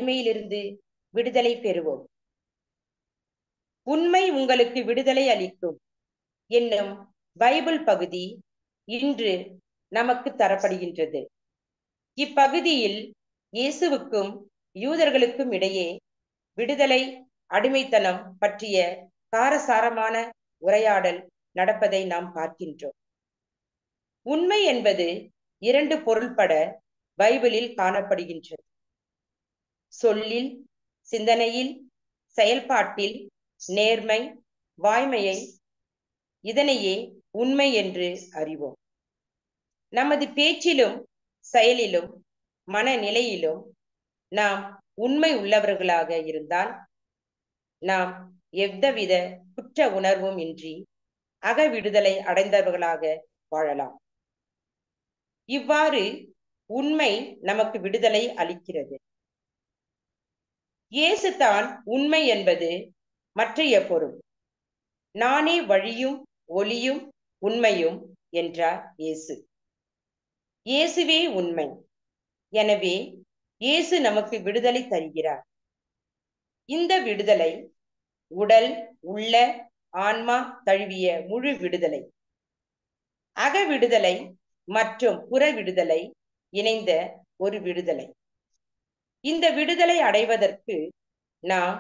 அடிமையிலிருந்து விடுதலை பெறுவோம். உண்மை உங்களுக்கு விடுதலை அளிக்கும் என்னும் பைபிள் பகுதி இன்று நமக்கு தரப்படுகின்றது. இப்பகுதியில் இயேசுவுக்கும் யூதர்களுக்கும் இடையே விடுதலை, அடிமைத்தனம் பற்றிய காரசாரமான உரையாடல் நடப்பதை நாம் பார்க்கின்றோம். உண்மை என்பது இரண்டு பொருள்பட பைபிளில் காணப்படுகின்றது. சொல்லில், சிந்தனையில், செயல்பாட்டில் நேர்மை, வாய்மையை, இதனையே உண்மை என்று அறிவோம். நமது பேச்சிலும் செயலிலும் மனநிலையிலும் நாம் உண்மை உள்ளவர்களாக இருந்தால் நாம் எவ்வித குற்ற உணர்வும் இன்றி அகவிடுதலை அடைந்தவர்களாக வாழலாம். இவ்வாறு உண்மை நமக்கு விடுதலை அளிக்கிறது. இயேசு தான் உண்மை என்பது மற்றைய பொருள். நானே வழியும் ஒளியும் உண்மையும் என்றார் இயேசு. இயேசுவே உண்மை. எனவே இயேசு நமக்கு விடுதலை தருகிறார். இந்த விடுதலை உடல், உள்ள, ஆன்மா தழுவிய முழு விடுதலை. அக விடுதலை மற்றும் புற விடுதலை இணைந்த ஒரு விடுதலை. இந்த விடுதலை அடைவதற்கு நாம்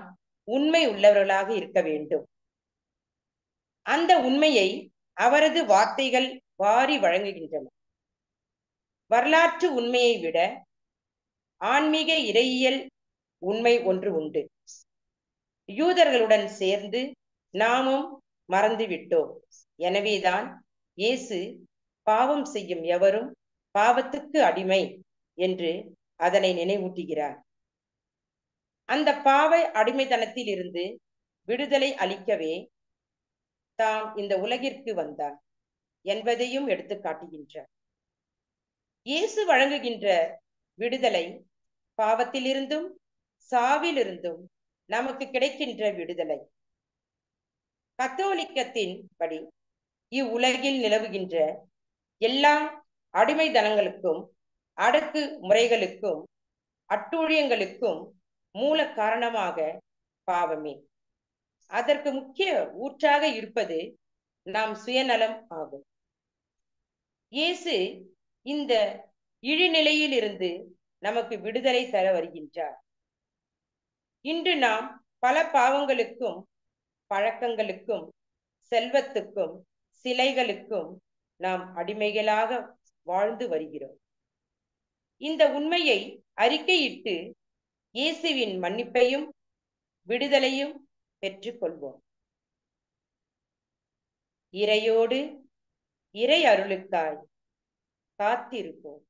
உண்மை உள்ளவர்களாக இருக்க வேண்டும். அந்த உண்மையை அவரது வார்த்தைகள் வாரி வழங்குகின்றன. வரலாற்று உண்மையை விட ஆன்மீக இறையியல் உண்மை ஒன்று உண்டு. யூதர்களுடன் சேர்ந்து நாமும் மறந்துவிட்டோம். எனவேதான் இயேசு பாவம் செய்யும் எவரும் பாவத்துக்கு அடிமை என்று அதனை நினைவூட்டுகிறார். அந்த பாவ அடிமைத்தனத்தில் இருந்து விடுதலை அளிக்கவே தாம் இந்த உலகிற்கு வந்தார் என்பதையும் எடுத்து காட்டுகின்றார். இயேசு வழங்குகின்ற விடுதலை பாவத்திலிருந்தும் சாவிலிருந்தும் நமக்கு கிடைக்கின்ற விடுதலை. கத்தோலிக்கத்தின் படி இவ்வுலகில் நிலவுகின்ற எல்லா அடிமைத்தனங்களுக்கும், அடக்கு முறைகளுக்கும், அட்டூழியங்களுக்கும் மூல காரணமாக பாவமே. அதற்கு முக்கிய ஊற்றாக இருப்பது நாம் சுயநலம் ஆகும். இயேசு இந்த இழிநிலையில் இருந்து நமக்கு விடுதலை தர வருகின்றார். இன்று நாம் பல பாவங்களுக்கும், பழக்கங்களுக்கும், செல்வத்துக்கும், சிலைகளுக்கும் நாம் அடிமைகளாக வாழ்ந்து வருகிறோம். இந்த உண்மையை அறிக்கையிட்டு இயேசுவின் மன்னிப்பையும் விடுதலையும் பெற்றுக் கொள்வோம். இறையோடு இறை அருளுக்காய் காத்திருப்போம்.